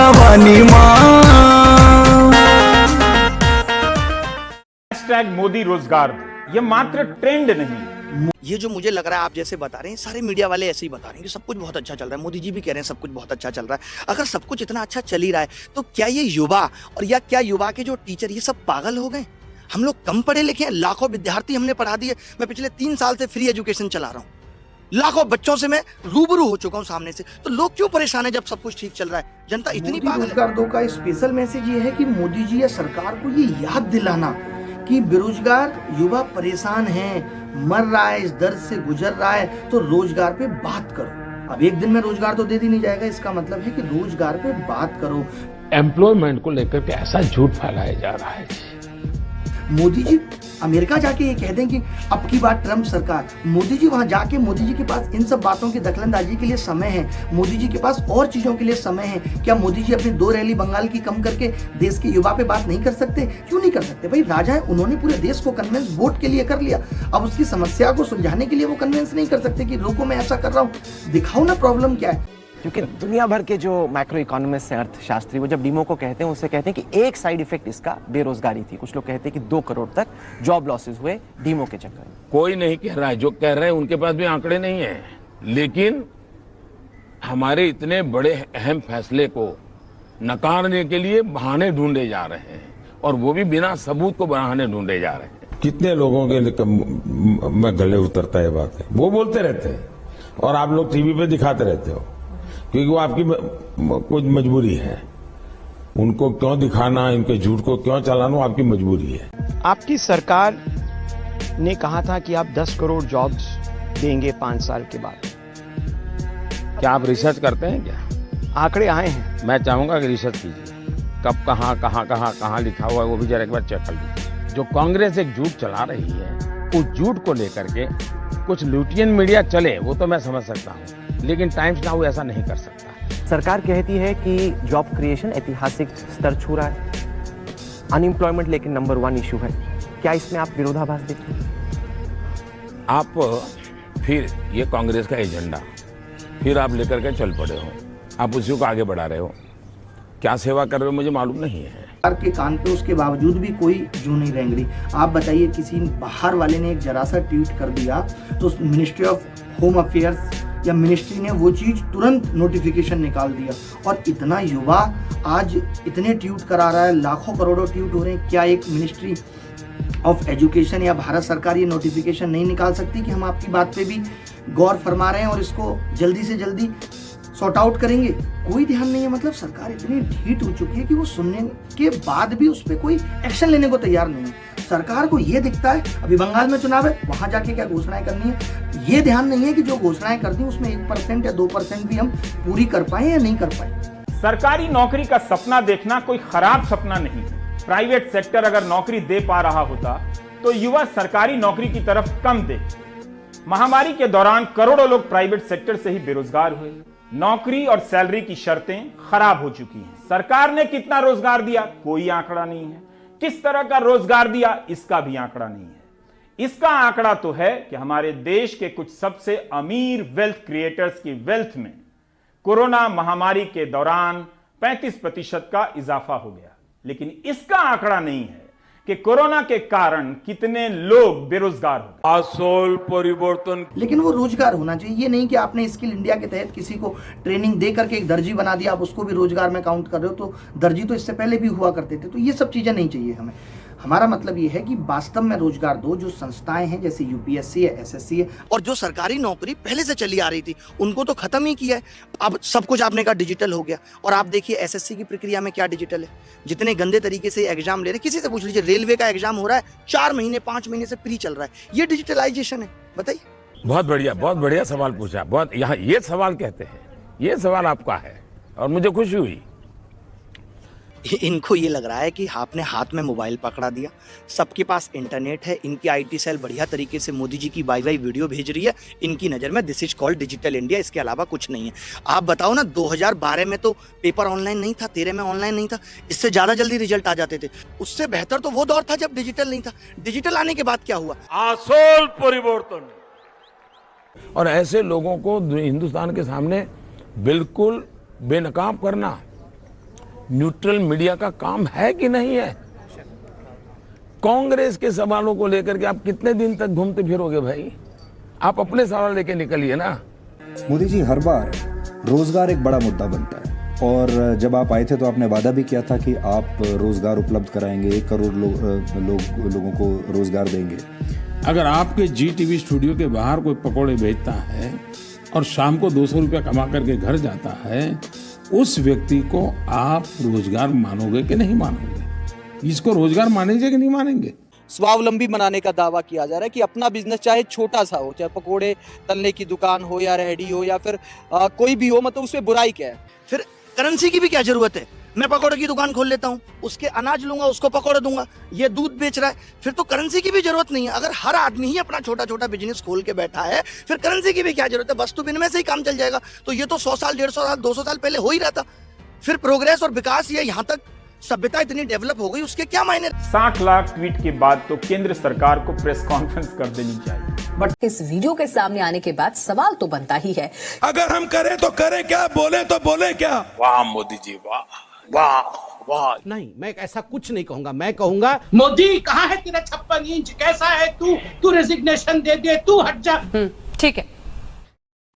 भवानी माँ। हैशटैग मोदी रोजगार दो, ये मात्र ट्रेंड नहीं। ये जो मुझे लग रहा है आप जैसे बता रहे हैं, सारे मीडिया वाले ऐसे ही बता रहे हैं कि सब कुछ बहुत अच्छा चल रहा है। मोदी जी भी कह रहे हैं सब कुछ बहुत अच्छा चल रहा है। अगर सब कुछ इतना अच्छा चल ही रहा है तो क्या ये युवा और या क्या युवा के जो टीचर ये सब पागल हो गए? हम लोग कम पढ़े लिखे हैं, लाखों विद्यार्थी हमने पढ़ा दिए। मैं पिछले 3 साल से फ्री एजुकेशन चला रहा हूँ, लाखों बच्चों से मैं रूबरू हो चुका हूँ सामने से। तो लोग क्यों परेशान है जब सब कुछ ठीक चल रहा है? जनता इतनी पागल है। रोजगार दो का स्पेशल मैसेज ये है कि मोदी जी या सरकार को ये याद दिलाना कि बेरोजगार युवा परेशान हैं, मर रहा है, इस दर्द से गुजर रहा है, तो रोजगार पे बात करो। अब एक दिन में रोजगार तो दे दी नहीं जाएगा, इसका मतलब है कि रोजगार पे बात करो। एम्प्लॉयमेंट को लेकर के ऐसा झूठ फैलाया जा रहा है। मोदी जी अमेरिका जाके ये कह दें कि अब की बार ट्रम्प सरकार, मोदी जी वहां जाके, मोदी जी के पास इन सब बातों की दखलंदाजी के लिए समय है, मोदी जी के पास और चीजों के लिए समय है। क्या मोदी जी अपनी 2 रैली बंगाल की कम करके देश के युवा पे बात नहीं कर सकते? क्यों नहीं कर सकते? भाई राजा है, उन्होंने पूरे देश को कन्विंस वोट के लिए कर लिया। अब उसकी समस्या को सुलझाने के लिए वो कन्विंस नहीं कर सकते कि रोको मैं ऐसा कर रहा हूँ, दिखाओ ना प्रॉब्लम क्या है। क्योंकि दुनिया भर के जो मैक्रो इकोनॉमिस्ट हैं, अर्थशास्त्री, वो जब डीमो को कहते हैं उससे कहते हैं कि एक साइड इफेक्ट इसका बेरोजगारी थी। कुछ लोग कहते हैं कि 2 करोड़ तक जॉब लॉसेस हुए डीमो के चक्कर में। कोई नहीं कह रहा है, जो कह रहे हैं उनके पास भी आंकड़े नहीं है, लेकिन हमारे इतने बड़े अहम फैसले को नकारने के लिए बहाने ढूंढे जा रहे हैं, और वो भी बिना सबूत को बहाने ढूंढे जा रहे हैं। कितने लोगों के में गले उतरता है बात है, वो बोलते रहते हैं और आप लोग टीवी पे दिखाते रहते हो, क्योंकि वो आपकी कुछ मजबूरी है। उनको क्यों दिखाना, इनके झूठ को क्यों चलाना, आपकी मजबूरी है। आपकी सरकार ने कहा था कि आप 10 करोड़ जॉब्स देंगे 5 साल के बाद। क्या आप रिसर्च करते हैं क्या? आंकड़े आए हैं। मैं चाहूंगा कि रिसर्च कीजिए, कब कहाँ लिखा हुआ है वो भी जरा एक बार चेक कर लीजिए। जो कांग्रेस एक झूठ चला रही है, उस झूठ को लेकर के कुछ लुटियन मीडिया चले वो तो मैं समझ सकता हूँ, लेकिन टाइम्स नाउ ऐसा नहीं कर सकता। सरकार कहती है कि जॉब क्रिएशन ऐतिहासिक स्तर छू रहा है, अनएम्प्लॉयमेंट लेकिन नंबर 1 इशू है। क्या इसमें आप विरोधाभास देखते हैं? आप फिर ये कांग्रेस का एजेंडा फिर आप लेकर के चल पड़े हो, आप उसी को आगे बढ़ा रहे हो। क्या सेवा कर रहे हो मुझे मालूम नहीं है। के कान पे उसके बावजूद भी कोई जू नहीं रेंग रही। आप बताइए, किसी बाहर वाले ने एक जरा सा ट्वीट कर दिया तो मिनिस्ट्री ऑफ होम अफेयर्स या मिनिस्ट्री ने वो चीज तुरंत नोटिफिकेशन निकाल दिया, और इतना युवा आज इतने ट्वीट करा रहा है, लाखों करोड़ों ट्वीट हो रहे हैं। क्या एक मिनिस्ट्री ऑफ एजुकेशन या भारत सरकार ये नोटिफिकेशन नहीं निकाल सकती कि हम आपकी बात पे भी गौर फरमा रहे हैं और इसको जल्दी से जल्दी सॉर्ट आउट करेंगे? कोई ध्यान नहीं है। मतलब सरकार इतनी ढीठ हो चुकी है कि वो सुनने के बाद भी उस पर कोई एक्शन लेने को तैयार नहीं है। सरकार को ये दिखता है अभी बंगाल में चुनाव है, वहां जाके क्या घोषणाएं करनी है, ये ध्यान नहीं है कि जो घोषणाएं कर दी उसमें 1% या 2% भी हम पूरी कर पाए या नहीं कर पाए। सरकारी नौकरी का सपना देखना कोई खराब सपना नहीं है। प्राइवेट सेक्टर अगर नौकरी दे पा रहा होता तो युवा सरकारी नौकरी की तरफ कम देखते। महामारी के दौरान करोड़ों लोग प्राइवेट सेक्टर से ही बेरोजगार हुए। नौकरी और सैलरी की शर्तें खराब हो चुकी हैं। सरकार ने कितना रोजगार दिया, कोई आंकड़ा नहीं है। किस तरह का रोजगार दिया, इसका भी आंकड़ा नहीं है। इसका आंकड़ा तो है कि हमारे देश के कुछ सबसे अमीर वेल्थ क्रिएटर्स की वेल्थ में कोरोना महामारी के दौरान 35% का इजाफा हो गया, लेकिन इसका आंकड़ा नहीं है कि कोरोना के कारण कितने लोग बेरोजगार हो गए। आसोल परिवर्तन, लेकिन वो रोजगार होना चाहिए। ये नहीं कि आपने स्किल इंडिया के तहत किसी को ट्रेनिंग दे करके एक दर्जी बना दिया, आप उसको भी रोजगार में काउंट कर रहे हो। तो दर्जी तो इससे पहले भी हुआ करते थे। तो ये सब चीजें नहीं चाहिए हमें। हमारा मतलब ये है कि वास्तव में रोजगार दो। जो संस्थाएं हैं जैसे यूपीएससी है, एसएससी है, और जो सरकारी नौकरी पहले से चली आ रही थी उनको तो खत्म ही किया है। अब सब कुछ आपने कहा डिजिटल हो गया, और आप देखिए एसएससी की प्रक्रिया में क्या डिजिटल है। जितने गंदे तरीके से एग्जाम ले रहे, किसी से पूछ लीजिए, रेलवे का एग्जाम हो रहा है 4 महीने 5 महीने से प्री चल रहा है। ये डिजिटलाइजेशन है। बताइए। बहुत बढ़िया सवाल पूछा। बहुत यहाँ ये सवाल कहते हैं, ये सवाल आपका है और मुझे खुशी हुई। इनको ये लग रहा है कि आपने हाथ में मोबाइल पकड़ा दिया, सबके पास इंटरनेट है, इनकी आईटी सेल बढ़िया तरीके से मोदी जी की वाई वीडियो भेज रही है। इनकी नज़र में this is called digital India, इसके अलावा कुछ नहीं है। आप बताओ ना, 2012 में तो पेपर ऑनलाइन नहीं था, 13 में ऑनलाइन नहीं था, इससे ज़्यादा जल्दी रिजल्ट आ जाते थे। उससे बेहतर तो वो दौर था जब डिजिटल नहीं था। डिजिटल आने के बाद क्या हुआ? आसोल परिवर्तन। और ऐसे लोगों को हिंदुस्तान के सामने बिल्कुल बेनकाब करना न्यूट्रल मीडिया का काम है कि नहीं है? कांग्रेस के सवालों को लेकर के आप कितने दिन तक घूमते फिरोगे भाई? आप अपने सवाल लेके निकलिए ना। मोदी जी, हर बार रोजगार एक बड़ा मुद्दा बनता है और जब आप आए थे तो आपने वादा भी किया था कि आप रोजगार उपलब्ध कराएंगे, 1 करोड़ लोगों को रोजगार देंगे। अगर आपके जी टीवी स्टूडियो के बाहर कोई पकोड़े बेचता है और शाम को 200 रुपया कमा करके घर जाता है, उस व्यक्ति को आप रोजगार मानोगे कि नहीं मानोगे? इसको रोजगार मानेंगे कि नहीं मानेंगे? स्वावलंबी बनाने का दावा किया जा रहा है कि अपना बिजनेस चाहे छोटा सा हो, चाहे पकोड़े तलने की दुकान हो या रेहड़ी हो या फिर कोई भी हो, मतलब उसमें बुराई क्या है? फिर करेंसी की भी क्या जरूरत है? मैं पकौड़े की दुकान खोल लेता हूँ, उसके अनाज लूंगा, उसको पकौड़े दूंगा। ये दूध बेच रहा है, फिर तो करेंसी की भी जरूरत नहीं है। अगर हर आदमी ही अपना छोटा छोटा बिजनेस खोल के बैठा है, फिर करेंसी की भी क्या जरूरत है? वस्तु विनिमय से ही काम चल जाएगा। तो ये तो 100 साल, 150 साल, 200 साल पहले हो ही रहा था। फिर प्रोग्रेस और विकास, ये यहाँ तक सभ्यता इतनी डेवलप हो गई, उसके क्या मायने? 60 लाख ट्वीट के बाद तो केंद्र सरकार को प्रेस कॉन्फ्रेंस कर देनी चाहिए। इस वीडियो के सामने आने के बाद सवाल तो बनता ही है, अगर हम करें तो करें क्या, बोले तो बोले क्या? वाह मोदी जी, वाह वाह वाह। नहीं, मैं ऐसा कुछ नहीं कहूंगा। मैं कहूंगा, मोदी कहाँ है तेरा 56 इंच? कैसा है तू? तू रेजिग्नेशन दे दे, तू हट जा। ठीक है।